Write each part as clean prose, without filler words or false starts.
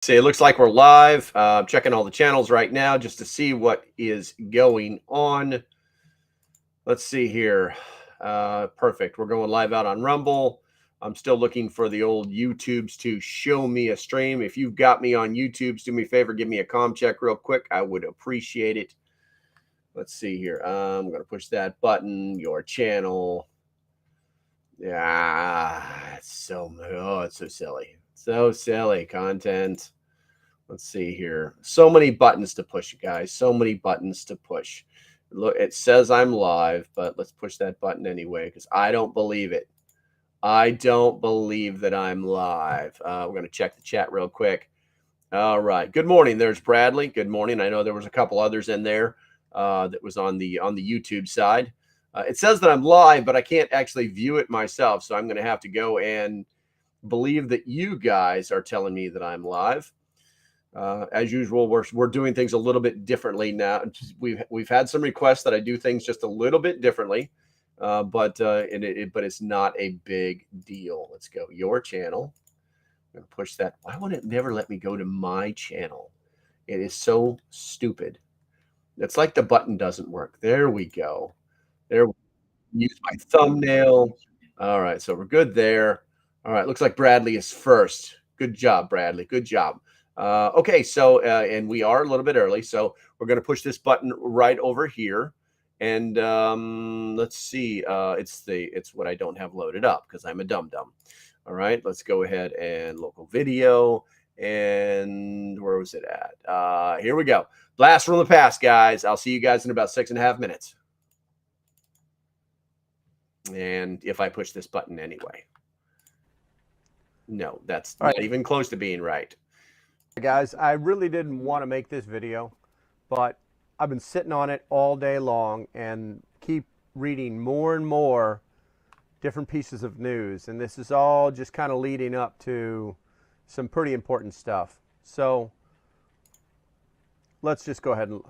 See, it looks like we're live. Checking all the channels right now just to see what is going on. Let's see here. Perfect. We're going live out on Rumble. I'm still looking for the old YouTubes to show me a stream. If you've got me on YouTubes, do me a favor, give me a comm check real quick. I would appreciate it. Let's see here. I'm going to push that button, your channel. Yeah, it's so silly. So silly content. Let's see here. So many buttons to push, guys. So many buttons to push. Look, it says I'm live, but let's push that button anyway because I don't believe it. I don't believe that I'm live. We're going to check the chat real quick. All right. Good morning. There's Bradley. Good morning. I know there was a couple others in there that was on the YouTube side. It says that I'm live, but I can't actually view it myself. So I'm going to have to go and believe that you guys are telling me that I'm live. As usual, we're doing things a little bit differently now. We've had some requests that I do things just a little bit differently, but it's not a big deal. Let's go your channel. I'm gonna push that. Why won't it never let me go to my channel? It is so stupid. It's like the button doesn't work. There we go. There. Use my thumbnail. All right, so we're good there. All right, looks like Bradley is first. Good job, Bradley. Good job. Okay, so and we are a little bit early, so we're going to push this button right over here, and let's see. It's what I don't have loaded up because I'm a dum-dum. All right, let's go ahead and local video, and where was it at? Here we go. Blast from the past, guys. I'll see you guys in about 6.5 minutes. And if I push this button anyway. No, that's not even close to being right. Guys, I really didn't want to make this video, but I've been sitting on it all day long and keep reading more and more different pieces of news. And this is all just kind of leading up to some pretty important stuff. So let's just go ahead and...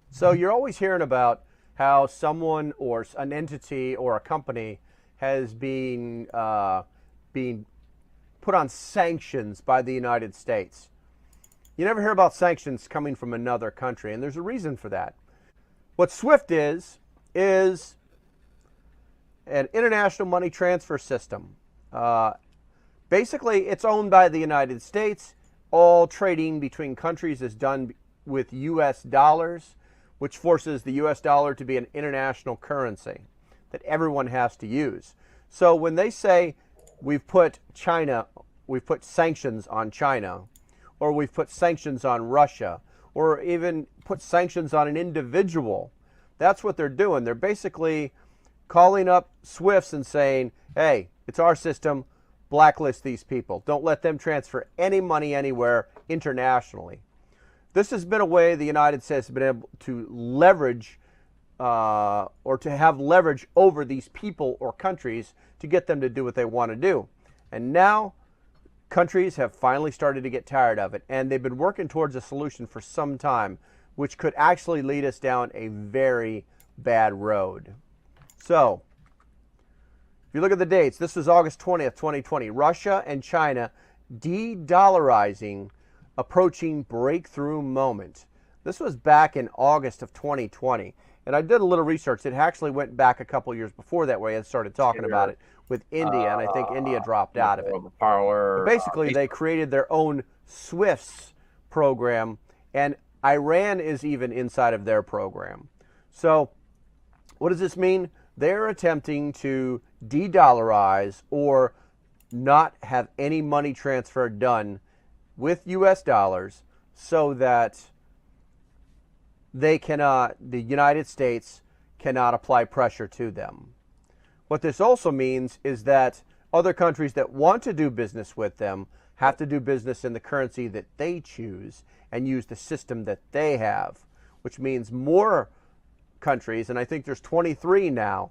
So you're always hearing about how someone or an entity or a company has been put on sanctions by the United States. You never hear about sanctions coming from another country, and there's a reason for that. What SWIFT is an international money transfer system. Basically, it's owned by the United States. All trading between countries is done with U.S. dollars, which forces the U.S. dollar to be an international currency that everyone has to use. So when they say we've put sanctions on China, or we've put sanctions on Russia, or even put sanctions on an individual, that's what they're doing. They're basically calling up SWIFTs and saying, hey, it's our system, blacklist these people. Don't let them transfer any money anywhere internationally. This has been a way the United States has been able to leverage or to have leverage over these people or countries to get them to do what they want to do. And now countries have finally started to get tired of it, and they've been working towards a solution for some time, which could actually lead us down a very bad road. So if you look at the dates, this is August 20th, 2020. Russia and China de-dollarizing, approaching breakthrough moment. This was back in August of 2020. And I did a little research. It actually went back a couple years before that way and started talking about it with India, and I think India dropped out of it. But basically, they created their own SWIFT program, and Iran is even inside of their program. So what does this mean? They're attempting to de-dollarize or not have any money transfer done with U.S. dollars so that the United States cannot apply pressure to them. What this also means is that other countries that want to do business with them have to do business in the currency that they choose and use the system that they have, which means more countries, and I think there's 23 now,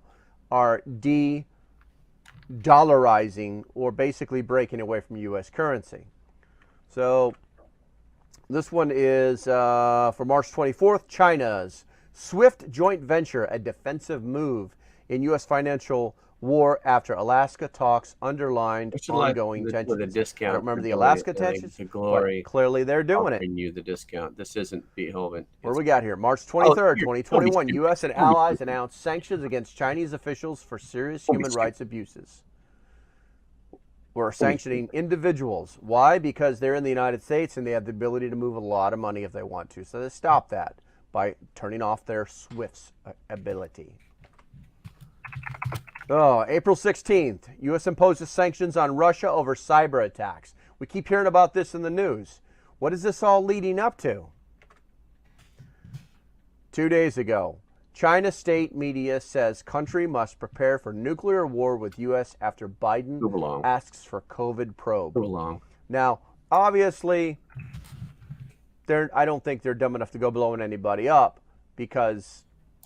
are de-dollarizing or basically breaking away from U.S. currency. So this one is for March 24th, China's SWIFT joint venture, a defensive move in U.S. financial war after Alaska talks underlined I should like ongoing with a tensions. discount. I don't remember for the donating Alaska tensions, to but Glory. clearly they're doing it. Offering you the discount. This isn't Beethoven. What do we got here? March Oh, 23rd, here, don't be 2021. stupid. U.S. and Don't be allies stupid. announced sanctions against Chinese officials for serious Don't be human stupid. rights abuses. We're sanctioning individuals. Why? Because they're in the United States and they have the ability to move a lot of money if they want to. So they stop that by turning off their SWIFT's ability. Oh, April 16th, U.S. imposes sanctions on Russia over cyber attacks. We keep hearing about this in the news. What is this all leading up to? 2 days ago, China state media says country must prepare for nuclear war with U.S. after Biden asks for COVID probe. Now, obviously, I don't think they're dumb enough to go blowing anybody up because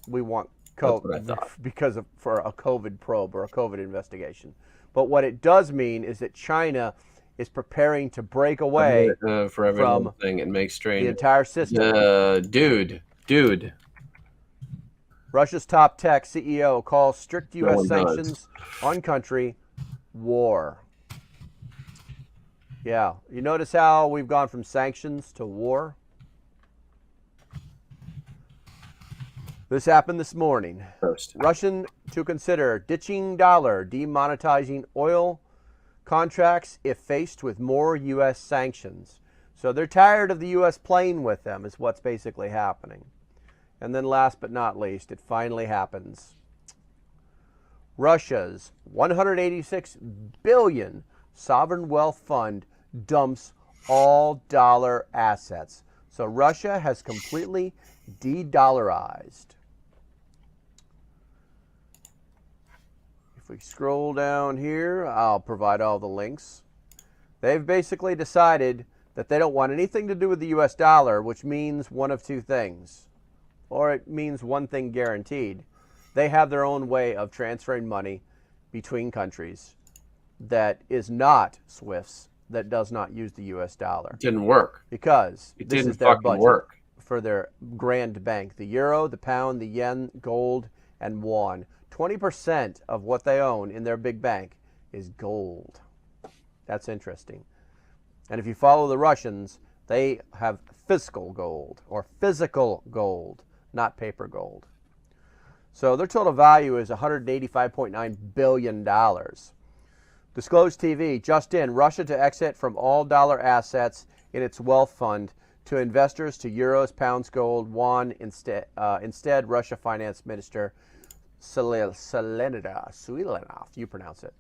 we want for a COVID probe or a COVID investigation. But what it does mean is that China is preparing to break away for every from thing and make strange the entire system. Dude. Russia's top tech CEO calls strict U.S. sanctions on country war. Yeah, you notice how we've gone from sanctions to war? This happened this morning. Russian to consider ditching dollar, demonetizing oil contracts if faced with more U.S. sanctions. So they're tired of the U.S. playing with them is what's basically happening. And then last but not least, it finally happens. Russia's $186 billion sovereign wealth fund dumps all dollar assets. So Russia has completely de-dollarized. If we scroll down here, I'll provide all the links. They've basically decided that they don't want anything to do with the US dollar, which means one of two things. Or it means one thing guaranteed. They have their own way of transferring money between countries that is not SWIFT's, that does not use the US dollar. It didn't work. Because it this didn't is their fucking budget work. For their grand bank. The euro, the pound, the yen, gold, and won. 20% of what they own in their big bank is gold. That's interesting. And if you follow the Russians, they have fiscal gold or physical gold, not paper gold. So their total value is $185.9 billion. Disclosed TV, just in, Russia to exit from all dollar assets in its wealth fund to investors to euros, pounds, gold, won. Instead, Russia Finance Minister Suilanov, you pronounce it.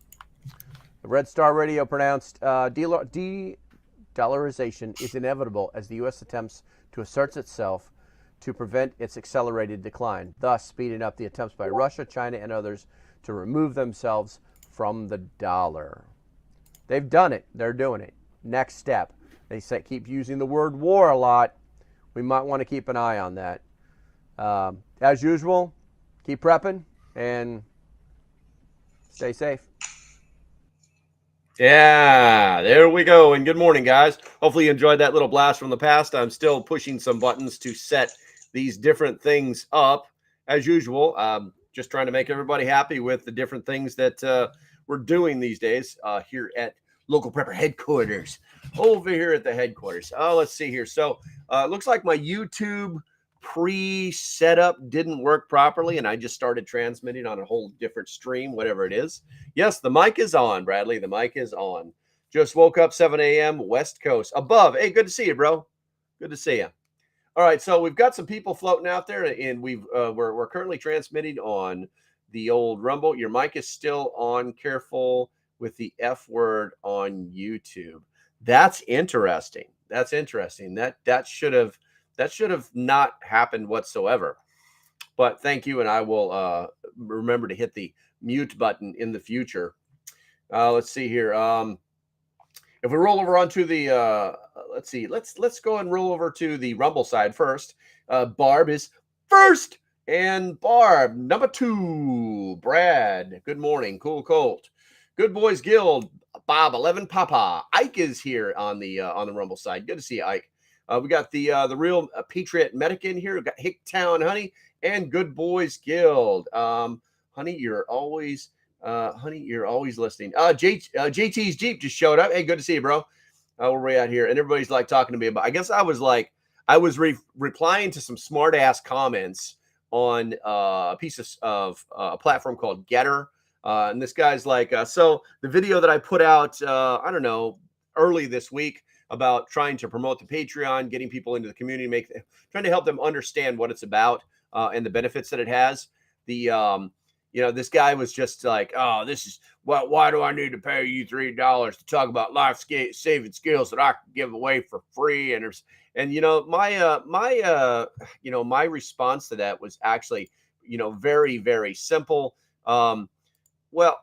The Red Star Radio pronounced de-dollarization is inevitable as the U.S. attempts to assert itself to prevent its accelerated decline, thus speeding up the attempts by Russia, China, and others to remove themselves from the dollar. They've done it. They're doing it. Next step. They say keep using the word war a lot. We might want to keep an eye on that. As usual, keep prepping and stay safe. Yeah, there we go. And good morning, guys. Hopefully you enjoyed that little blast from the past. I'm still pushing some buttons to set these different things up. As usual, just trying to make everybody happy with the different things that we're doing these days here at Local Prepper headquarters. Over here at the headquarters. Oh, let's see here. So it looks like my YouTube pre-setup didn't work properly, and I just started transmitting on a whole different stream, whatever it is. Yes, the mic is on, Bradley. The mic is on. Just woke up 7 a.m. West Coast. Above. Hey, good to see you, bro. Good to see you. All right, so we've got some people floating out there, and we're currently transmitting on the old Rumble. Your mic is still on. Careful with the F word on YouTube. That's interesting. That's interesting. That should have not happened whatsoever. But thank you, and I will remember to hit the mute button in the future. Let's see here. If we roll over onto the let's see, let's go and roll over to the Rumble side first. Barb is first, and Barb number 2. Brad, good morning. Cool Colt. Good Boys Guild, Bob 11 Papa. Ike is here on the Rumble side. Good to see you, Ike. We got the real Patriot Medic in here. We got Hicktown Honey and Good Boys Guild. Honey, you're always Honey, you're always listening. JT's Jeep just showed up. Hey, good to see you, bro. Where are we at here? And everybody's like talking to me about, I guess I was replying to some smart ass comments on a piece of a platform called Getter. And this guy's like, so the video that I put out, I don't know, early this week about trying to promote the Patreon, getting people into the community, trying to help them understand what it's about and the benefits that it has. This guy was just like, oh, this is why do I need to pay you $3 to talk about life-saving skills that I can give away for free? And my response to that was actually, very, very simple. Well,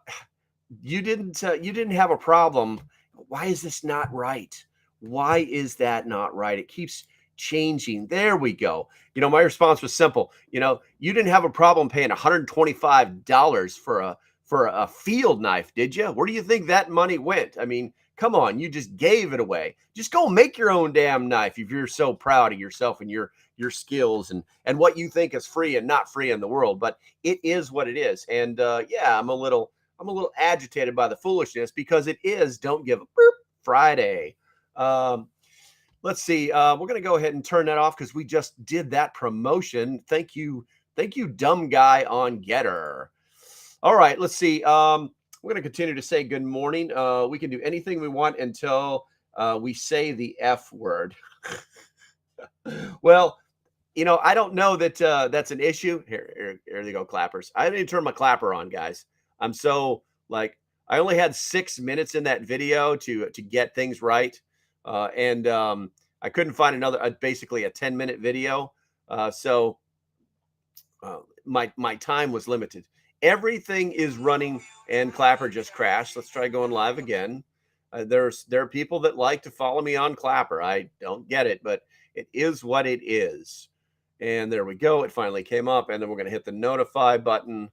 you didn't have a problem. Why is this not right? Why is that not right? It keeps changing. There we go. My response was simple. You didn't have a problem paying $125 for a field knife, did you? Where do you think that money went? I mean, come on, you just gave it away. Just go make your own damn knife if you're so proud of yourself and your skills and what you think is free and not free in the world. But it is what it is. And yeah, I'm a little agitated by the foolishness because it is Don't Give a Boop Friday. Let's see. We're going to go ahead and turn that off because we just did that promotion. Thank you, dumb guy on Getter. All right, let's see. We're going to continue to say good morning. We can do anything we want until we say the F word. Well, I don't know that that's an issue. Here they go, clappers. I didn't turn my clapper on, guys. I'm so I only had 6 minutes in that video to get things right. And I couldn't find another, basically a 10-minute video. So my time was limited. Everything is running and Clapper just crashed. Let's try going live again. There are people that like to follow me on Clapper. I don't get it, but it is what it is. And there we go. It finally came up. And then we're going to hit the notify button.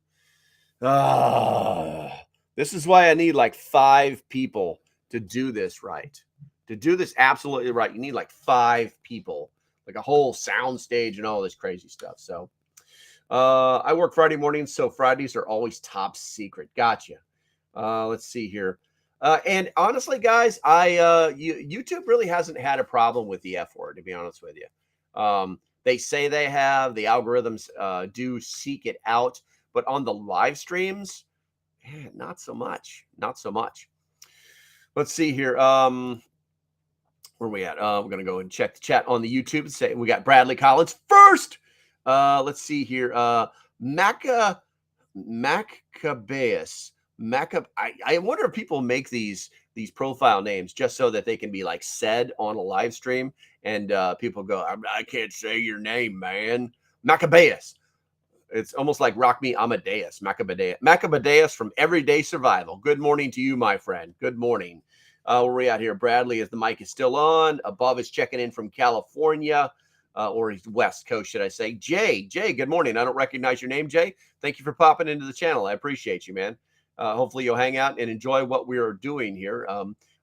This is why I need like 5 people to do this right. To do this absolutely right, you need like 5 people, like a whole sound stage and all this crazy stuff. So I work Friday mornings, so Fridays are always top secret. Gotcha. Let's see here. And honestly, guys, YouTube really hasn't had a problem with the F word, to be honest with you. They say they have. The algorithms do seek it out. But on the live streams, not so much. Not so much. Let's see here. Where are we at? We're going to go and check the chat on the YouTube and say we got Bradley Collins first. Let's see here. Maccabeus. I wonder if people make these profile names just so that they can be like said on a live stream and people go, I can't say your name, man. Maccabeus. It's almost like Rock Me Amadeus. Maccabeus from Everyday Survival. Good morning to you, my friend. Good morning. Where are we at here? Bradley, as the mic is still on. Above is checking in from California, or he's West Coast, should I say. Jay, good morning. I don't recognize your name, Jay. Thank you for popping into the channel. I appreciate you, man. Hopefully you'll hang out and enjoy what we are doing here.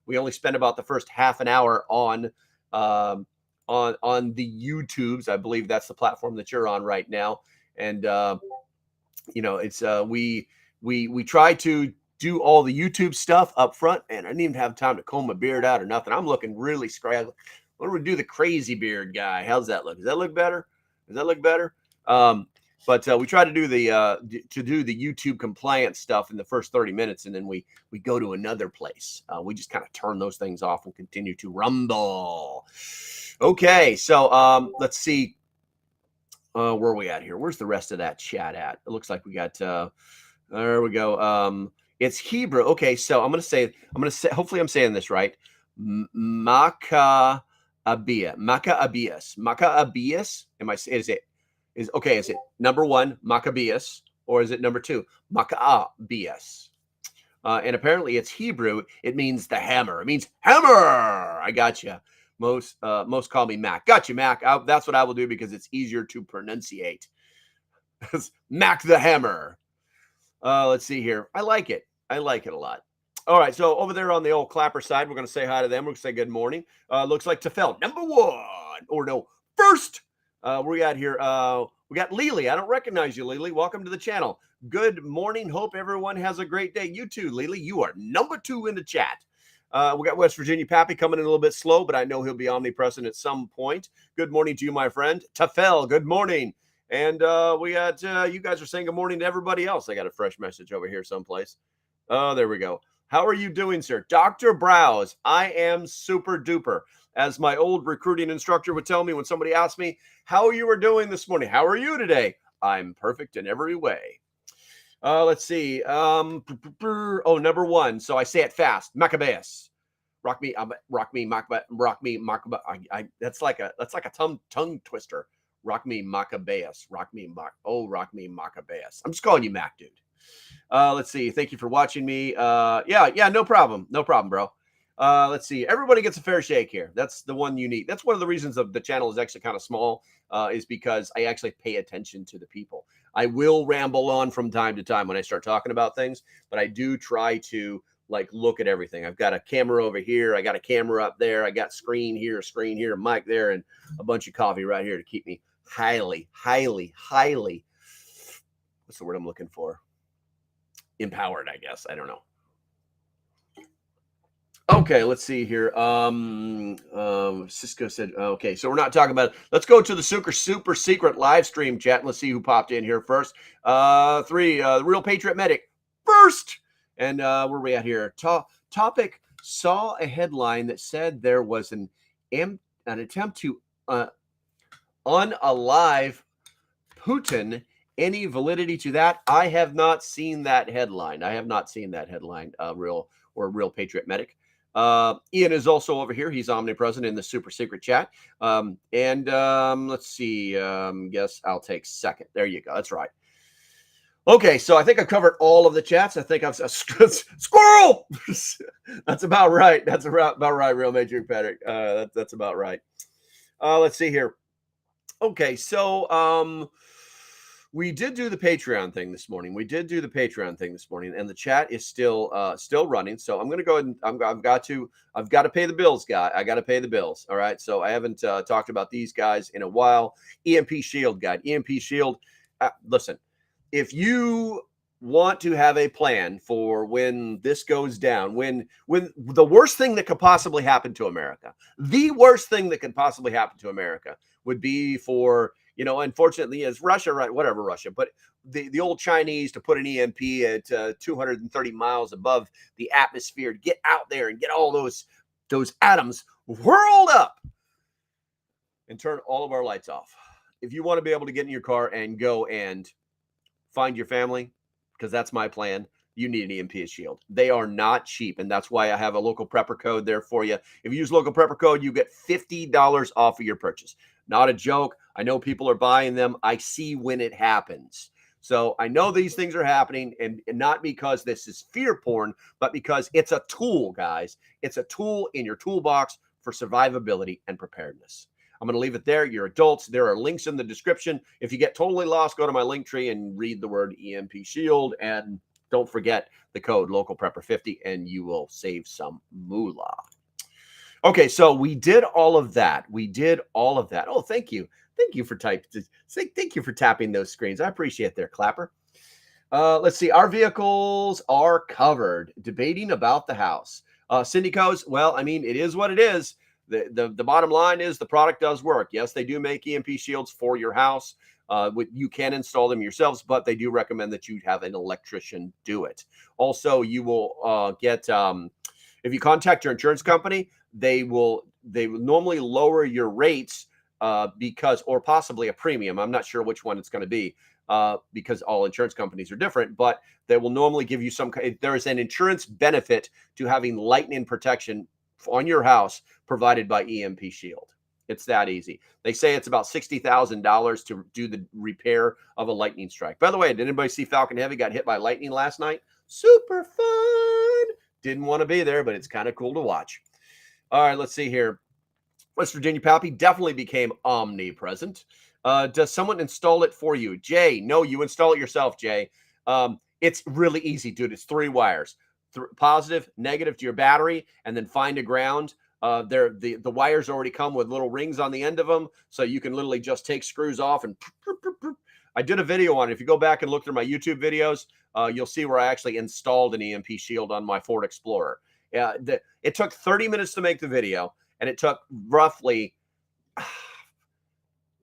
We only spent about the first half an hour on the YouTubes. I believe that's the platform that you're on right now. And it's we try to do all the YouTube stuff up front, and I didn't even have time to comb my beard out or nothing. I'm looking really scraggly. What do we do? The crazy beard guy. How's that look? Does that look better? But we try to do the YouTube compliance stuff in the first 30 minutes, and then we go to another place. We just kind of turn those things off and continue to rumble. Okay, so let's see. Where are we at here? Where's the rest of that chat at? It looks like we got. There we go. It's Hebrew. Okay, so I'm gonna say. Hopefully, I'm saying this right. Maccabeus. Am I? Is it number 1 Maccabeus, or is it number 2 Maccabeus? And apparently it's Hebrew. It means the hammer. It means hammer. I gotcha. Most call me Mac. Gotcha, Mac. That's what I will do because it's easier to pronunciate. Mac the hammer. Let's see here. I like it a lot. All right, so over there on the old Clapper side, we're going to say hi to them. We're going to say good morning. Looks like Tefel, number 1, or no, first. We got here. We got Lily. I don't recognize you, Lily. Welcome to the channel. Good morning. Hope everyone has a great day. You too, Lily. You are number 2 in the chat. We got West Virginia Pappy coming in a little bit slow, but I know he'll be omnipresent at some point. Good morning to you, my friend. Tafel, good morning. And we got, you guys are saying good morning to everybody else. I got a fresh message over here someplace. Oh, there we go. How are you doing, sir? Dr. Browse, I am super duper. As my old recruiting instructor would tell me when somebody asked me how you were doing this morning. How are you today? I'm perfect in every way. Let's see. Number 1. So I say it fast. Maccabeus. Rock me, Maccabeus. That's like a tongue twister. Rock me, Maccabeus. Rock me, Maccabeus. I'm just calling you Mac, dude. Let's see. Thank you for watching me. Yeah, no problem. No problem, bro. Let's see. Everybody gets a fair shake here. That's the one you need. That's one of the reasons of the channel is actually kind of small, is because I actually pay attention to the people. I will ramble on from time to time when I start talking about things, but I do try to like look at everything. I've got a camera over here. I got a camera up there. I got screen here, a mic there, and a bunch of coffee right here to keep me highly, what's the word I'm looking for? Empowered, I guess. I don't know. Okay, let's see here. Cisco said, okay, so we're not talking about it. Let's go to the super secret live stream chat. Let's see who popped in here first. 3, the Real Patriot Medic first. And where are we at here? Topic, saw a headline that said there was an attempt to unalive Putin. Any validity to that? I have not seen that headline. Real Patriot Medic. Ian is also over here. He's omnipresent in the super secret chat. Let's see. Guess I'll take second. There you go. That's right. Okay, so I think I've covered all of the chats. I think I've squirrel. That's about right. That's about right. Real Major Patrick. That's about right. Let's see here. Okay, so we did do the Patreon thing this morning. And the chat is still running. So I'm going to go ahead and I've got to pay the bills, guy. I got to pay the bills. All right. So I haven't talked about these guys in a while. EMP Shield guide. EMP Shield. Listen, if you want to have a plan for when this goes down, when the worst thing that could possibly happen to America, would be for, unfortunately, is Russia, right? Whatever, Russia, but the old Chinese to put an EMP at 230 miles above the atmosphere to get out there and get all those atoms whirled up and turn all of our lights off. If you want to be able to get in your car and go and find your family, because that's my plan, you need an EMP shield. They are not cheap, and that's why I have a local prepper code there for you. If you use local prepper code, you get $50 off of your purchase. Not a joke. I know people are buying them. I see when it happens. So I know these things are happening, and not because this is fear porn, but because it's a tool, guys. It's a tool in your toolbox for survivability and preparedness. I'm going to leave it there. You're adults. There are links in the description. If you get totally lost, go to my link tree and read the word EMP Shield. And don't forget the code LOCALPREPPER50, and you will save some moolah. Okay, so we did all of that. Oh, thank you. Thank you for tapping those screens. I appreciate that, Clapper. Let's see. Our vehicles are covered. Debating about the house. Cindy Coes, well, I mean, it is what it is. The bottom line is the product does work. Yes, they do make EMP shields for your house. You can install them yourselves, but they do recommend that you have an electrician do it. Also, you will get, if you contact your insurance company, they will normally lower your rates or possibly a premium. I'm not sure which one it's going to be because all insurance companies are different, but they will normally give you there is an insurance benefit to having lightning protection on your house provided by EMP Shield. It's that easy. They say it's about $60,000 to do the repair of a lightning strike. By the way, did anybody see Falcon Heavy got hit by lightning last night? Super fun. Didn't want to be there, but it's kind of cool to watch. All right, let's see here. West Virginia Pappy definitely became omnipresent. Does someone install it for you? Jay, no, you install it yourself, Jay. It's really easy, dude. It's 3 wires. Positive, negative to your battery, and then find a ground. The wires already come with little rings on the end of them, so you can literally just take screws off and I did a video on it. If you go back and look through my YouTube videos, you'll see where I actually installed an EMP shield on my Ford Explorer. It took 30 minutes to make the video, and it took roughly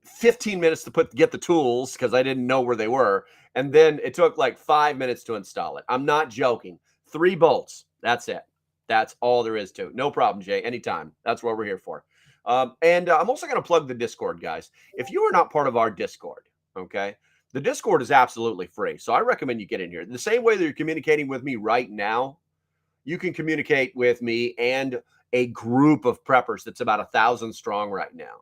15 minutes to get the tools because I didn't know where they were. And then it took like 5 minutes to install it. I'm not joking. 3 bolts. That's it. That's all there is to it. No problem, Jay. Anytime. That's what we're here for. And I'm also going to plug the Discord, guys. If you are not part of our Discord, okay, the Discord is absolutely free. So I recommend you get in here. The same way that you're communicating with me right now, you can communicate with me and a group of preppers that's about 1,000 strong right now.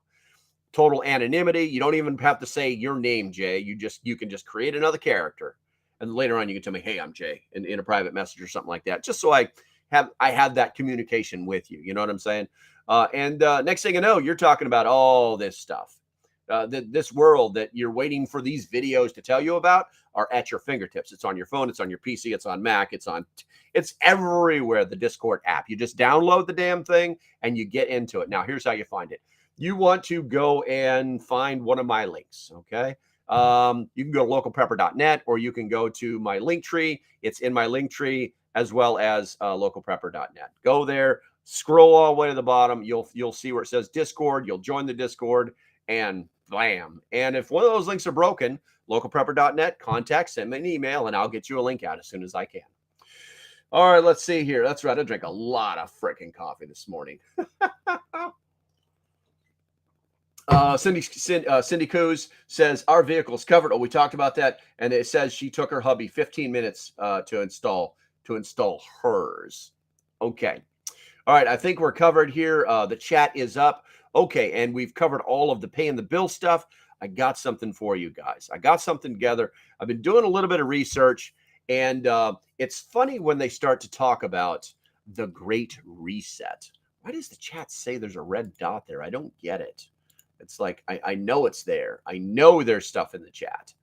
Total anonymity. You don't even have to say your name, Jay. You can just create another character, and later on you can tell me, "Hey, I'm Jay," in a private message or something like that, just so I have that communication with you. You know what I'm saying? And next thing you know, you're talking about all this stuff. This world that you're waiting for these videos to tell you about are at your fingertips. It's on your phone. It's on your PC. It's on Mac. It's everywhere. The Discord app. You just download the damn thing and you get into it. Now, here's how you find it. You want to go and find one of my links, okay? You can go to localprepper.net, or you can go to my link tree. It's in my link tree, as well as localprepper.net. Go there, scroll all the way to the bottom. You'll see where it says Discord. You'll join the Discord, and blam. And if one of those links are broken, localprepper.net, send me an email, and I'll get you a link out as soon as I can. All right, let's see here. That's right. I drank a lot of freaking coffee this morning. Cindy Coos says our vehicle's covered. Oh, we talked about that, and it says she took her hubby 15 minutes to install hers. Okay, all right. I think we're covered here. The chat is up. Okay, and we've covered all of the paying the bill stuff. I got something for you guys. I got something together. I've been doing a little bit of research, and it's funny when they start to talk about the Great Reset. Why does the chat say there's a red dot there? I don't get it. It's like, I know it's there. I know there's stuff in the chat.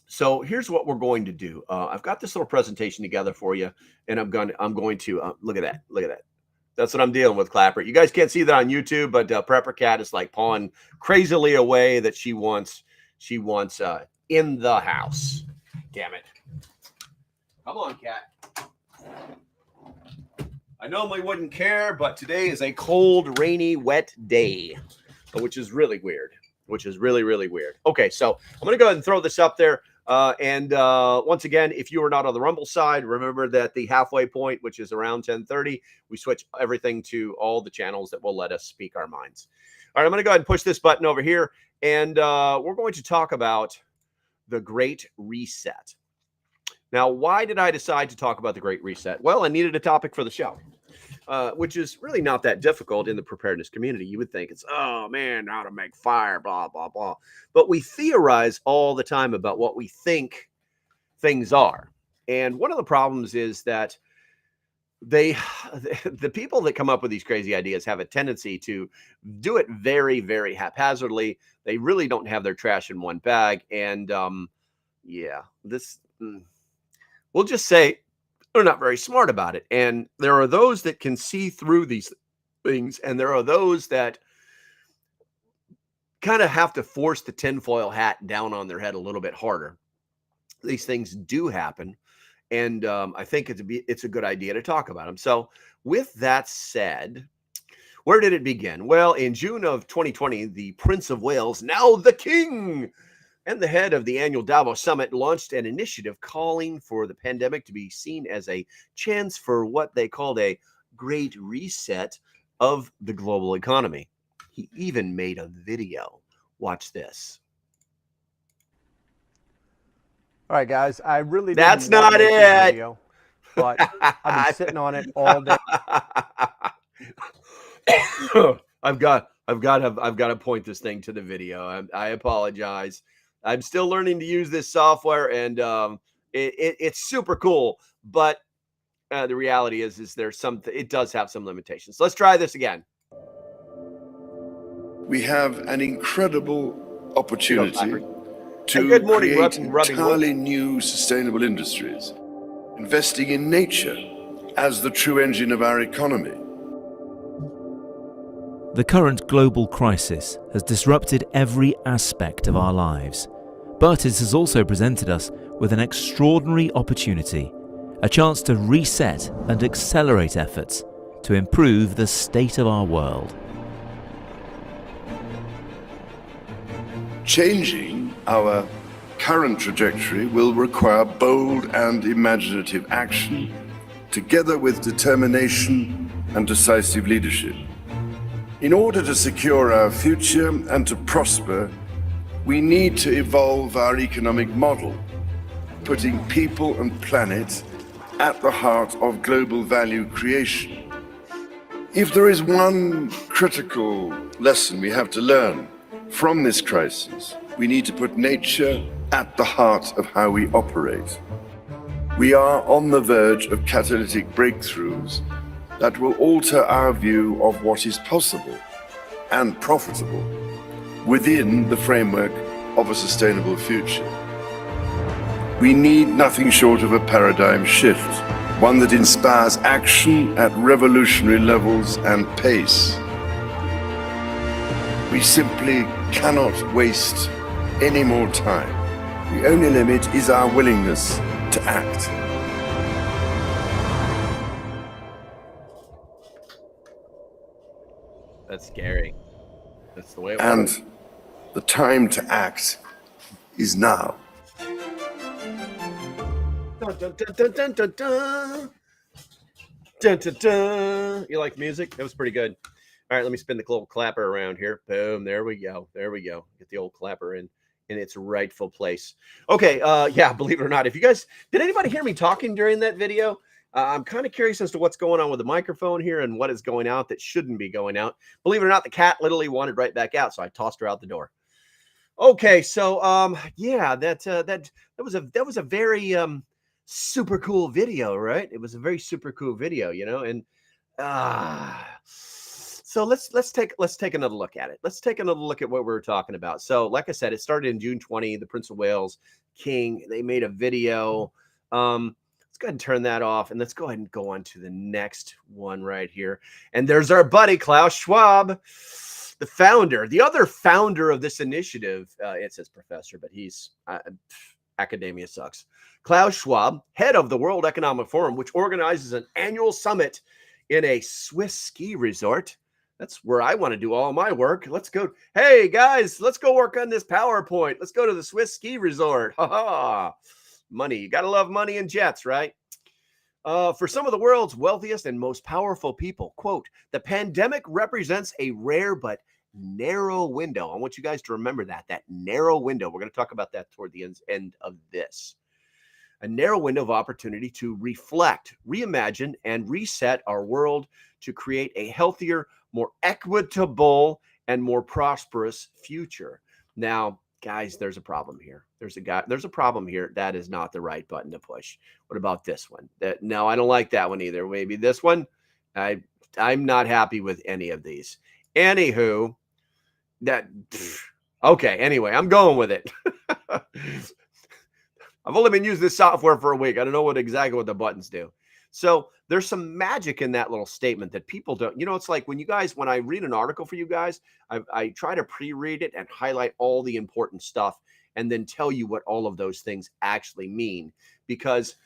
So here's what we're going to do. I've got this little presentation together for you, and I'm going to look at that. Look at that. That's what I'm dealing with, Clapper. You guys can't see that on YouTube, but Prepper Cat is like pawing crazily away that she wants in the house. Damn it. Come on, Cat. I normally wouldn't care, but today is a cold, rainy, wet day, which is really weird, which is really, really weird. Okay, so I'm going to go ahead and throw this up there. And once again, if you are not on the Rumble side, remember that the halfway point, which is around 10:30, we switch everything to all the channels that will let us speak our minds. All right, I'm going to go ahead and push this button over here, and we're going to talk about the Great Reset. Now, why did I decide to talk about the Great Reset? Well, I needed a topic for the show, which is really not that difficult in the preparedness community. You would think it's, oh, man, how to make fire, blah, blah, blah. But we theorize all the time about what we think things are. And one of the problems is that the people that come up with these crazy ideas have a tendency to do it very, very haphazardly. They really don't have their trash in one bag. And we'll just say they're not very smart about it. And there are those that can see through these things, and there are those that kind of have to force the tinfoil hat down on their head a little bit harder. These things do happen, and I think it's a good idea to talk about them. So with that said, where did it begin? Well, in June of 2020, the Prince of Wales, now the King, and the head of the annual Davos Summit, launched an initiative calling for the pandemic to be seen as a chance for what they called a great reset of the global economy. He even made a video. Watch this. All right, guys, I really That's didn't want not to make it. this video, but I've been sitting on it all day. I've got to point this thing to the video. I apologize. I'm still learning to use this software, and it's super cool. But the reality is it does have some limitations. Let's try this again. We have an incredible opportunity to good morning, create rubbing entirely new sustainable industries, investing in nature as the true engine of our economy. The current global crisis has disrupted every aspect of our lives, but it has also presented us with an extraordinary opportunity, a chance to reset and accelerate efforts to improve the state of our world. Changing our current trajectory will require bold and imaginative action, together with determination and decisive leadership. In order to secure our future and to prosper, we need to evolve our economic model, putting people and planet at the heart of global value creation. If there is one critical lesson we have to learn from this crisis, we need to put nature at the heart of how we operate. We are on the verge of catalytic breakthroughs that will alter our view of what is possible and profitable within the framework of a sustainable future. We need nothing short of a paradigm shift, one that inspires action at revolutionary levels and pace. We simply cannot waste any more time. The only limit is our willingness to act. That's scary. That's the way it And works. the time to act is now. Dun, dun, dun, dun, dun, dun, dun. Dun, dun, dun. You like music? That was pretty good. All right, let me spin the little clapper around here. Boom, there we go. There we go. Get the old clapper in its rightful place. Okay, yeah, believe it or not, if you guys, did anybody hear me talking during that video? I'm kind of curious as to what's going on with the microphone here and what is going out that shouldn't be going out. Believe it or not, the cat literally wanted right back out, so I tossed her out the door. Okay, so yeah, that was a very super cool video, right? It was a very super cool video, you know, and so let's take another look at it. Let's take another look at what we're talking about. So, like I said, it started in June 20. The Prince of Wales King, they made a video. Let's go ahead and turn that off, and let's go ahead and go on to the next one right here. And there's our buddy Klaus Schwab, the founder, the other founder of this initiative. It says professor, but he's academia sucks. Klaus Schwab, head of the World Economic Forum, which organizes an annual summit in a Swiss ski resort. That's where I want to do all my work. Let's go. Hey, guys, let's go work on this PowerPoint. Let's go to the Swiss ski resort. Ha ha. Money. You got to love money and jets, right? For some of the world's wealthiest and most powerful people, quote, the pandemic represents a rare but narrow window. I want you guys to remember that narrow window. We're going to talk about that toward the end of this. A narrow window of opportunity to reflect, reimagine, and reset our world to create a healthier, more equitable, and more prosperous future. Now, guys, there's a problem here. There's a problem here. That is not the right button to push. What about this one? No, I don't like that one either. Maybe this one. I'm not happy with any of these. Anywho, okay. Anyway, I'm going with it. I've only been using this software for a week. I don't know exactly what the buttons do. So there's some magic in that little statement that people don't, it's like when I read an article for you guys, I try to pre-read it and highlight all the important stuff and then tell you what all of those things actually mean. Because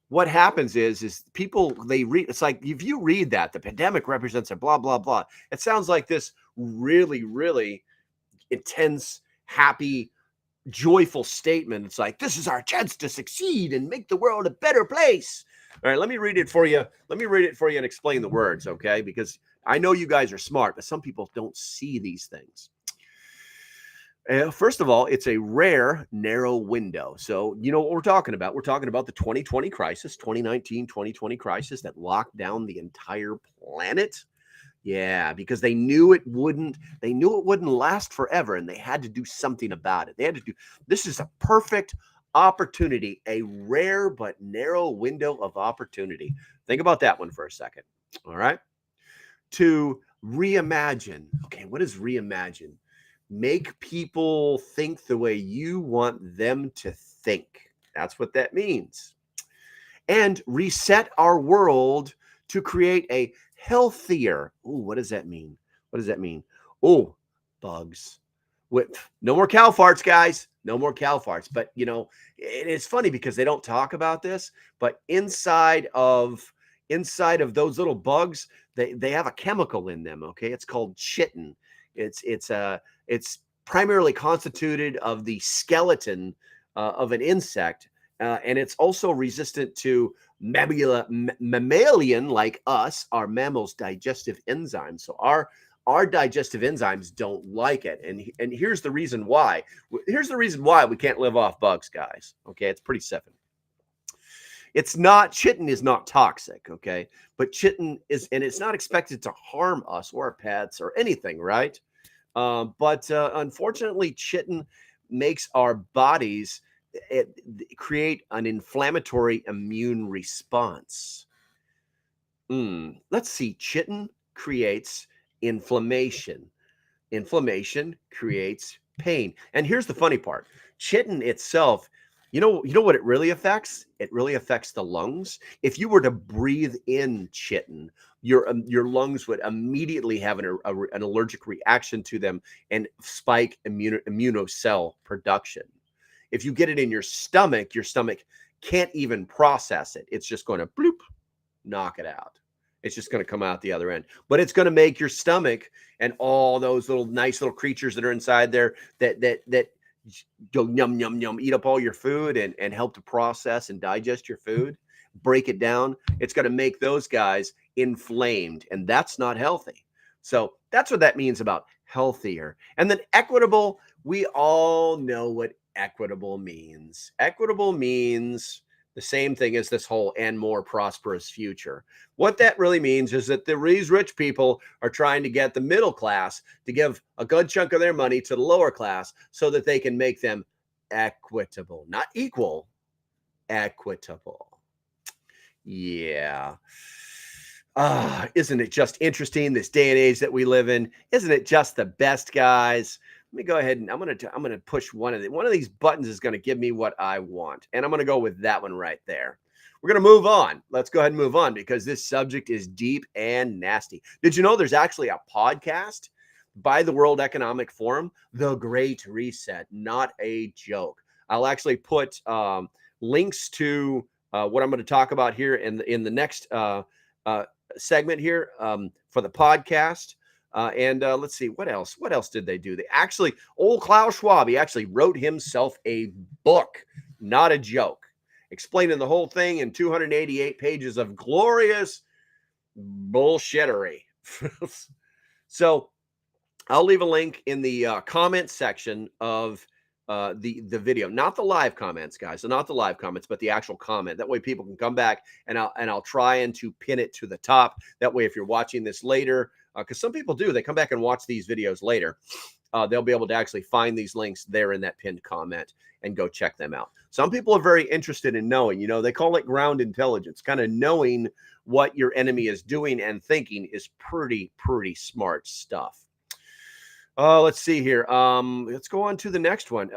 what happens is people, they read, it's like, if you read that, the pandemic represents a blah, blah, blah. It sounds like this really, really intense, happy, joyful statement. It's like, this is our chance to succeed and make the world a better place. All right, let me read it for you. Let me read it for you and explain the words, okay? Because I know you guys are smart, but some people don't see these things. First of all, it's a rare, narrow window. So you know what we're talking about. We're talking about the 2020 crisis, 2019-2020 crisis that locked down the entire planet. Yeah, because they knew it wouldn't last forever, and they had to do something about it. This is a perfect opportunity, a rare but narrow window of opportunity. Think about that one for a second. All right. To reimagine. Okay, what is reimagine? Make people think the way you want them to think. That's what that means. And reset our world to create a healthier. Ooh, what does that mean? What does that mean? Oh, bugs. No more cow farts, guys. No more cow farts. But it's funny because they don't talk about this, but inside of those little bugs, they have a chemical in them. Okay, it's called chitin. It's primarily constituted of the skeleton of an insect, and it's also resistant to mammalian like us, our mammals' digestive enzymes. So our digestive enzymes don't like it, and here's the reason why. Here's the reason why we can't live off bugs, guys. Okay, it's pretty simple. Chitin is not toxic, okay? But chitin is, and it's not expected to harm us or our pets or anything, right? But unfortunately, chitin makes our bodies create an inflammatory immune response. Let's see. Chitin creates inflammation. Inflammation creates pain. And here's the funny part. Chitin itself, you know what it really affects? It really affects the lungs. If you were to breathe in chitin, your lungs would immediately have an allergic reaction to them and spike immunocell production. If you get it in your stomach can't even process it. It's just going to bloop, knock it out. It's just going to come out the other end. But it's going to make your stomach and all those nice little creatures that are inside there that go yum, yum, yum, eat up all your food and help to process and digest your food, break it down. It's going to make those guys inflamed, and that's not healthy. So that's what that means about healthier. And then equitable, we all know what equitable means. Equitable means the same thing as this whole and more prosperous future. What that really means is that these rich people are trying to get the middle class to give a good chunk of their money to the lower class so that they can make them equitable, not equal, equitable. Yeah. Isn't it just interesting, this day and age that we live in? Isn't it just the best, guys? Let me go ahead and I'm gonna push one of these buttons is going to give me what I want, and I'm going to go with that one right there. We're going to move on. Let's go ahead and move on because this subject is deep and nasty. Did you know there's actually a podcast by the World Economic Forum, The Great Reset? Not a joke. I'll actually put links to what I'm going to talk about here in the next segment here for the podcast. And let's see, what else? What else did they do? Old Klaus Schwab, he actually wrote himself a book, not a joke, explaining the whole thing in 288 pages of glorious bullshittery. So I'll leave a link in the comment section of the video, not the live comments, guys. So not the live comments, but the actual comment. That way people can come back and I'll try and to pin it to the top. That way, if you're watching this later, because some people do, they come back and watch these videos later. They'll be able to actually find these links there in that pinned comment and go check them out. Some people are very interested in knowing, they call it ground intelligence, kind of knowing what your enemy is doing and thinking is pretty smart stuff. Let's see here. Let's go on to the next one.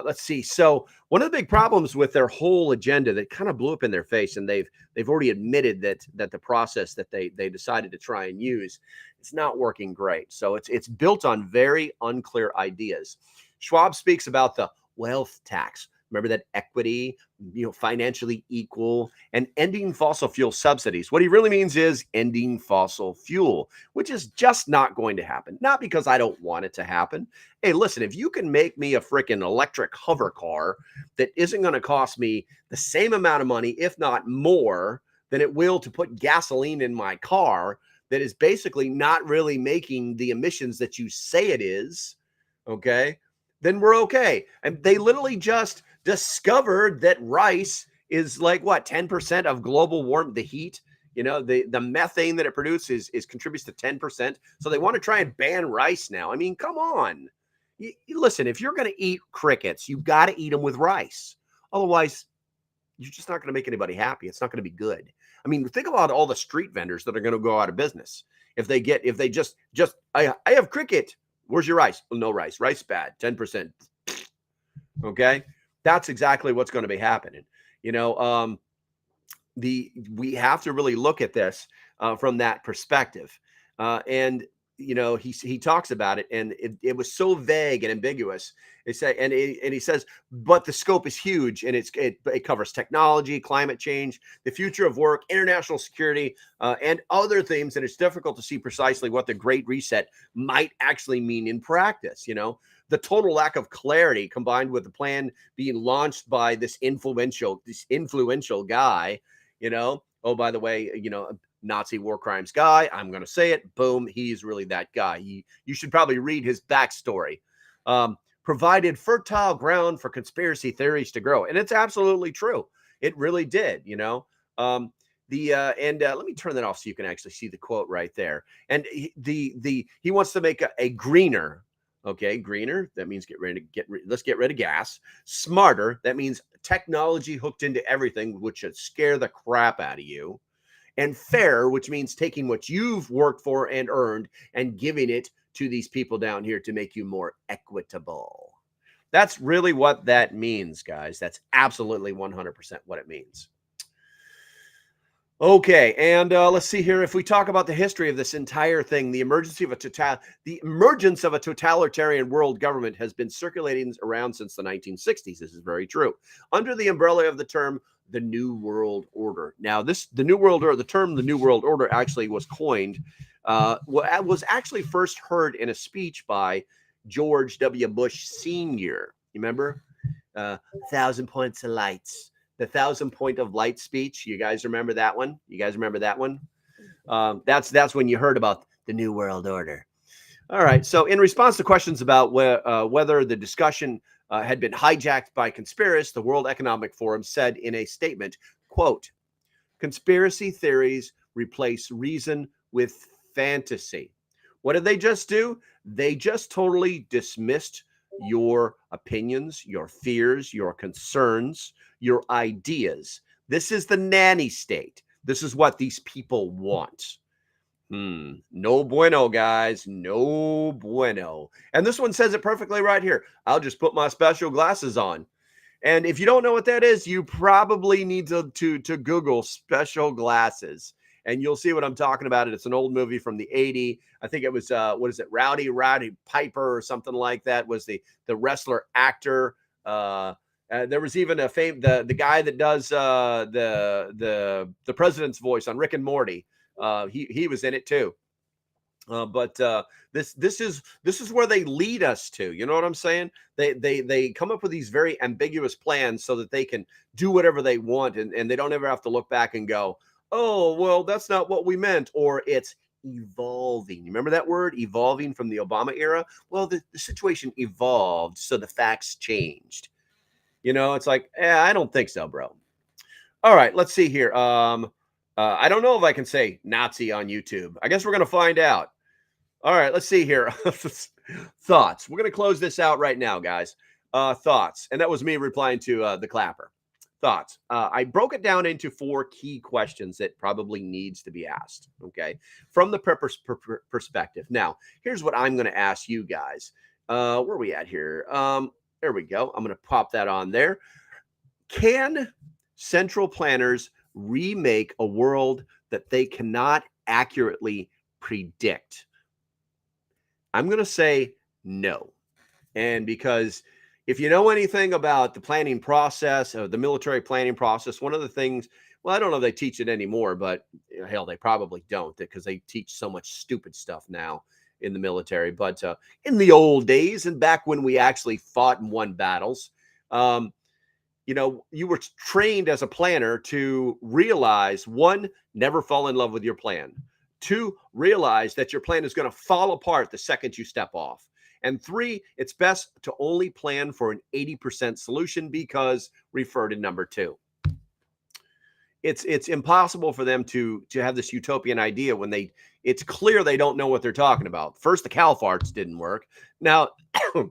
Let's see. So one of the big problems with their whole agenda that kind of blew up in their face, and they've already admitted that the process that they decided to try and use, it's not working great. So it's built on very unclear ideas. Schwab speaks about the wealth tax. Remember that equity, financially equal, and ending fossil fuel subsidies. What he really means is ending fossil fuel, which is just not going to happen. Not because I don't want it to happen. Hey, listen, if you can make me a freaking electric hover car that isn't going to cost me the same amount of money, if not more, than it will to put gasoline in my car, that is basically not really making the emissions that you say it is, okay, then we're okay. And they literally just discovered that rice is like 10% of global warming, the heat, the methane that it produces is contributes to 10%. So they want to try and ban rice now. I mean, come on. Listen, if you're going to eat crickets, you've got to eat them with rice. Otherwise, you're just not going to make anybody happy. It's not going to be good. I mean, think about all the street vendors that are going to go out of business. If they just, I have cricket. Where's your rice? Oh, no rice. Rice bad. 10%. Okay. That's exactly what's going to be happening. We have to really look at this from that perspective. And he talks about it, and it was so vague and ambiguous. They say, and he says, but the scope is huge, and it covers technology, climate change, the future of work, international security, and other themes. And it's difficult to see precisely what the Great Reset might actually mean in practice. The total lack of clarity, combined with the plan being launched by this influential guy. Oh, by the way, Nazi war crimes guy. I'm going to say it. Boom. He's really that guy. You should probably read his backstory. Provided fertile ground for conspiracy theories to grow. And it's absolutely true. It really did, and let me turn that off so you can actually see the quote right there. And he wants to make a greener. Okay. Greener. That means let's get rid of gas. Smarter. That means technology hooked into everything, which should scare the crap out of you. And fair, which means taking what you've worked for and earned and giving it to these people down here to make you more equitable. That's really what that means, guys. That's absolutely 100% what it means. Okay, and let's see here. If we talk about the history of this entire thing, the emergence of a totalitarian world government has been circulating around since the 1960s. This is very true. Under the umbrella of the term the New World Order. Now, the term the New World Order actually was coined, was actually first heard in a speech by George W. Bush Sr. You remember? 1,000 points of lights. The 1,000 point of light speech. You guys remember that one? That's when you heard about the New World Order. All right. So in response to questions about whether the discussion had been hijacked by conspiracists, the World Economic Forum said in a statement, quote, conspiracy theories replace reason with fantasy. What did they just do? They just totally dismissed your opinions, your fears, your concerns, your ideas. This is the nanny state. This is what these people want. No bueno, guys. No bueno. And this one says it perfectly right here. I'll just put my special glasses on. And if you don't know what that is, you probably need to Google special glasses. And you'll see what I'm talking about. It's an old movie from the 80s. I think it was, Rowdy Piper or something like that was the wrestler actor. There was even the guy that does the president's voice on Rick and Morty. He was in it too. But this is where they lead us to. You know what I'm saying? They come up with these very ambiguous plans so that they can do whatever they want, and they don't ever have to look back and go, oh, well, that's not what we meant, or it's evolving. You remember that word, evolving, from the Obama era? Well, the situation evolved, so the facts changed. It's like, I don't think so, bro. All right, let's see here. I don't know if I can say Nazi on YouTube. I guess we're going to find out. All right, let's see here. Thoughts. We're going to close this out right now, guys. Thoughts. And that was me replying to the clapper. Thoughts. I broke it down into 4 key questions that probably needs to be asked, okay, from the prepper's perspective. Now, here's what I'm going to ask you guys. Where are we at here? There we go. I'm going to pop that on there. Can central planners remake a world that they cannot accurately predict? I'm going to say no. And because if you know anything about the planning process, the military planning process, one of the things, well, I don't know if they teach it anymore, but hell, they probably don't, because they teach so much stupid stuff now in the military. But in the old days, and back when we actually fought and won battles, you were trained as a planner to realize, 1, never fall in love with your plan. 2, realize that your plan is going to fall apart the second you step off. And 3, it's best to only plan for an 80% solution, because refer to number 2. It's impossible for them to have this utopian idea when it's clear they don't know what they're talking about. First, the cow farts didn't work. Now the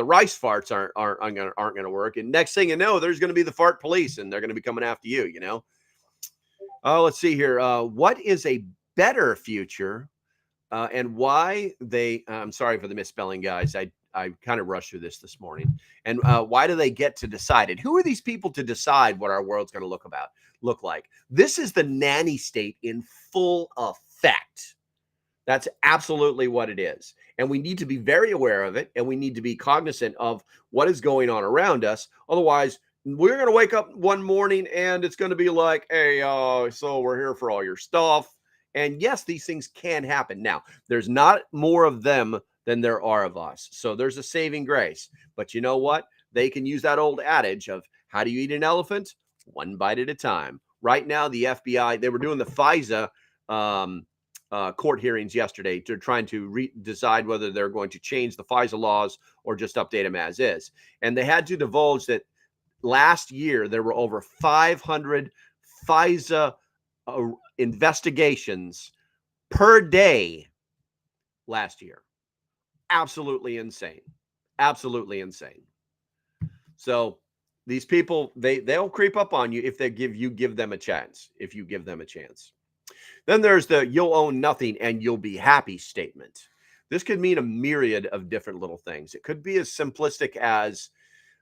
rice farts aren't going to work. And next thing you know, there's going to be the fart police, and they're going to be coming after you. Oh, let's see here. What is a better future, and why they? I'm sorry for the misspelling, guys. I kind of rushed through this morning. And why do they get to decide it? Who are these people to decide what our world's going to look like? This is the nanny state in full effect. That's absolutely what it is. And we need to be very aware of it, and we need to be cognizant of what is going on around us. Otherwise, we're going to wake up one morning and it's going to be like, hey, so we're here for all your stuff. And yes, these things can happen. Now, there's not more of them than there are of us. So there's a saving grace. But you know what? They can use that old adage of how do you eat an elephant? One bite at a time. Right now, the FBI, they were doing the FISA court hearings yesterday. They're trying to decide whether they're going to change the FISA laws or just update them as is. And they had to divulge that last year there were over 500 FISA investigations per day last year. Absolutely insane. Absolutely insane. So these people, they'll creep up on you if they give them a chance. If you give them a chance. Then there's the you'll own nothing and you'll be happy statement. This could mean a myriad of different little things. It could be as simplistic as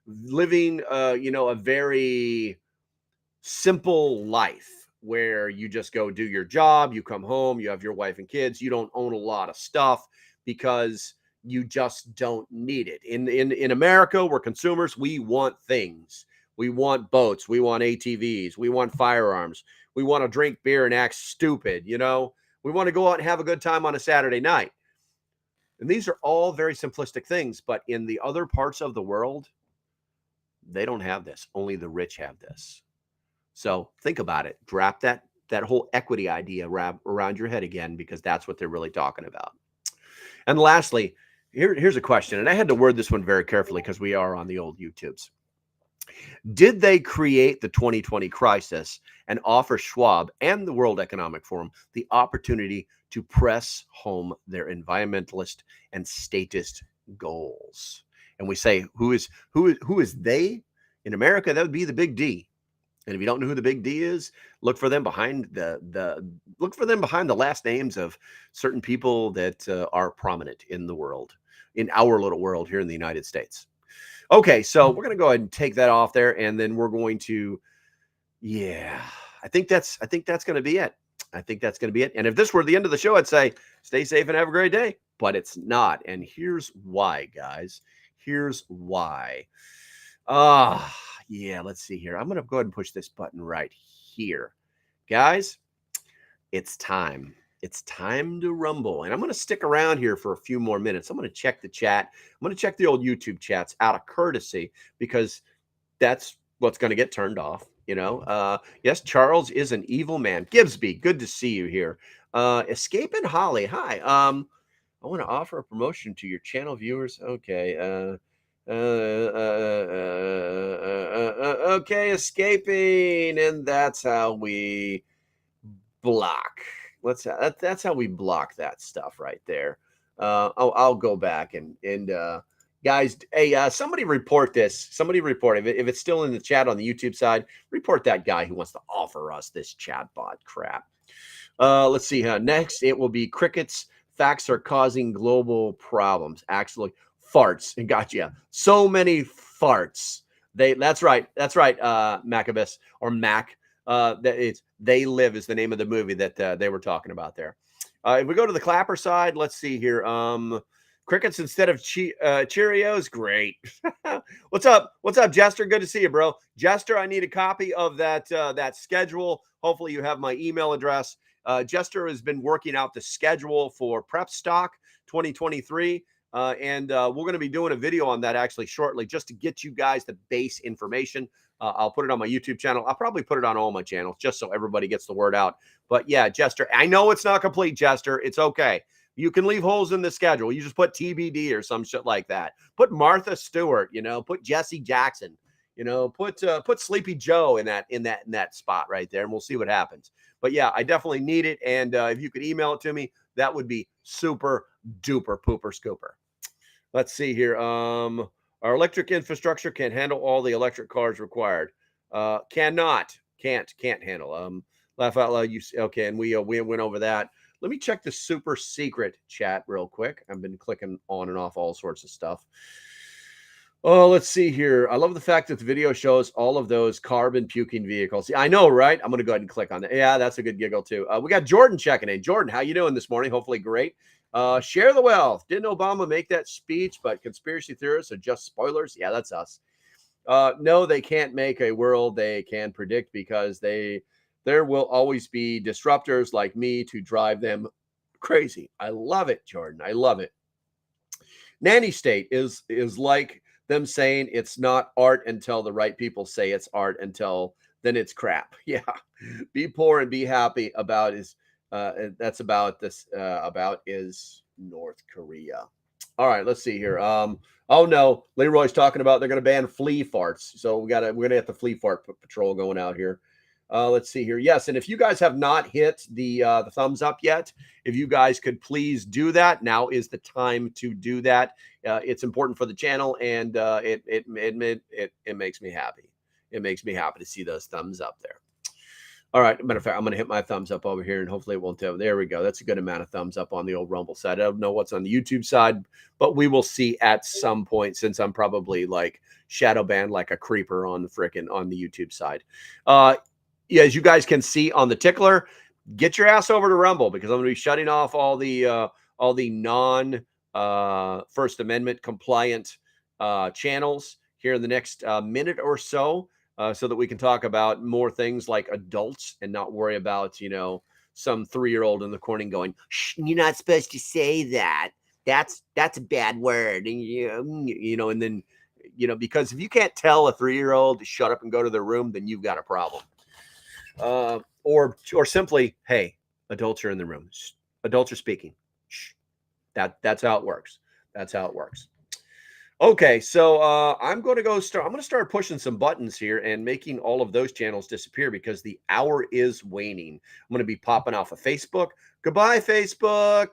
living, a very simple life where you just go do your job, you come home, you have your wife and kids, you don't own a lot of stuff because you just don't need it. In America, we're consumers. We want things. We want boats. We want ATVs. We want firearms. We want to drink beer and act stupid. We want to go out and have a good time on a Saturday night. And these are all very simplistic things. But in the other parts of the world, they don't have this. Only the rich have this. So think about it. Drop that whole equity idea around your head again, because that's what they're really talking about. And lastly, here's a question. And I had to word this one very carefully because we are on the old YouTubes. Did they create the 2020 crisis and offer Schwab and the World Economic Forum the opportunity to press home their environmentalist and statist goals? And we say, who is they? In America, that would be the big D. And if you don't know who the big D is, look for them behind the last names of certain people that are prominent in the world, in our little world here in the United States. Okay, so we're going to go ahead and take that off there, and then we're going to, I think that's going to be it. I think that's going to be it. And if this were the end of the show, I'd say stay safe and have a great day, but it's not. And here's why, guys. Here's why. Let's see here. I'm going to go ahead and push this button right here. Guys, it's time. It's time to rumble. And I'm going to stick around here for a few more minutes. I'm going to check the chat. I'm going to check the old YouTube chats out of courtesy, because that's what's going to get turned off. Yes, Charles is an evil man. Gibbsby, good to see you here. Escaping Holly. Hi. I want to offer a promotion to your channel viewers. Okay. Okay, escaping. And that's how we block. That's how we block that stuff right there. I'll go back and guys, hey, somebody report this. Somebody report it. If it's still in the chat on the YouTube side, report that guy who wants to offer us this chatbot crap. Let's see. Next, it will be crickets. Facts are causing global problems. Actually, farts. And gotcha. So many farts. That's right. Macabus or Mac. They Live is the name of the movie that they were talking about there. If we go to the clapper side, let's see here. Crickets instead of Cheerios. Great. What's up, Jester? Good to see you, bro. Jester, I need a copy of that schedule. Hopefully you have my email address. Jester has been working out the schedule for Prep Stock 2023. And we're going to be doing a video on that actually shortly, just to get you guys the base information. I'll put it on my YouTube channel. I'll probably put it on all my channels just so everybody gets the word out. But yeah, Jester, I know it's not complete, Jester. It's okay. You can leave holes in the schedule. You just put TBD or some shit like that. Put Martha Stewart, put Jesse Jackson, put Sleepy Joe in that spot right there, and we'll see what happens. But yeah, I definitely need it. And if you could email it to me, that would be super duper pooper scooper. Let's see here. Our electric infrastructure can't handle all the electric cars required. Can't handle. Laugh out loud. Okay, and we went over that. Let me check the super secret chat real quick. I've been clicking on and off all sorts of stuff. Oh, let's see here. I love the fact that the video shows all of those carbon puking vehicles. I know, right? I'm going to go ahead and click on that. Yeah, that's a good giggle too. We got Jordan checking in. Jordan, how you doing this morning? Hopefully great. Share the wealth. Didn't Obama make that speech? But conspiracy theorists are just spoilers. Yeah, that's us. No, they can't make a world they can predict because there will always be disruptors like me to drive them crazy. I love it, Jordan. I love it. Nanny state is like them saying it's not art until the right people say it's art, until then it's crap. Yeah. Be poor and be happy about is that's about this about is North Korea. All right, let's see here. Oh no, Leroy's talking about they're going to ban flea farts. So we're going to have the flea fart patrol going out here. Let's see here. Yes, and if you guys have not hit the thumbs up yet, if you guys could please do that, now is the time to do that. It's important for the channel, and it makes me happy. It makes me happy to see those thumbs up there. All right, matter of fact, I'm going to hit my thumbs up over here, and hopefully it won't tell. There we go. That's a good amount of thumbs up on the old Rumble side. I don't know what's on the YouTube side, but we will see at some point, since I'm probably like shadow banned like a creeper on the YouTube side. Yeah, as you guys can see on the tickler, get your ass over to Rumble, because I'm going to be shutting off all the non First Amendment compliant channels here in the next minute or so, so that we can talk about more things like adults and not worry about, some 3-year-old in the corner going, "Shh, you're not supposed to say that. That's a bad word." And and then because if you can't tell a 3-year-old to shut up and go to their room, then you've got a problem. Or simply, hey, adults are in the room. Adults are speaking. Shh. That's how it works. That's how it works. Okay, so I'm going to start pushing some buttons here and making all of those channels disappear, because the hour is waning. I'm going to be popping off of Facebook. Goodbye, Facebook.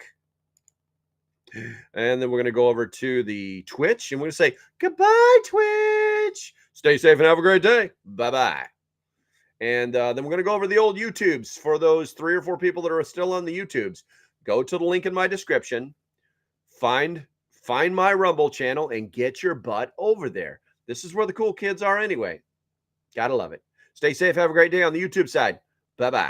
And then we're going to go over to the Twitch, and we're going to say goodbye, Twitch. Stay safe and have a great day. Bye-bye. And then we're going to go over the old YouTubes for those 3 or 4 people that are still on the YouTubes. Go to the link in my description, find my Rumble channel, and get your butt over there. This is where the cool kids are anyway. Gotta love it. Stay safe. Have a great day on the YouTube side. Bye-bye.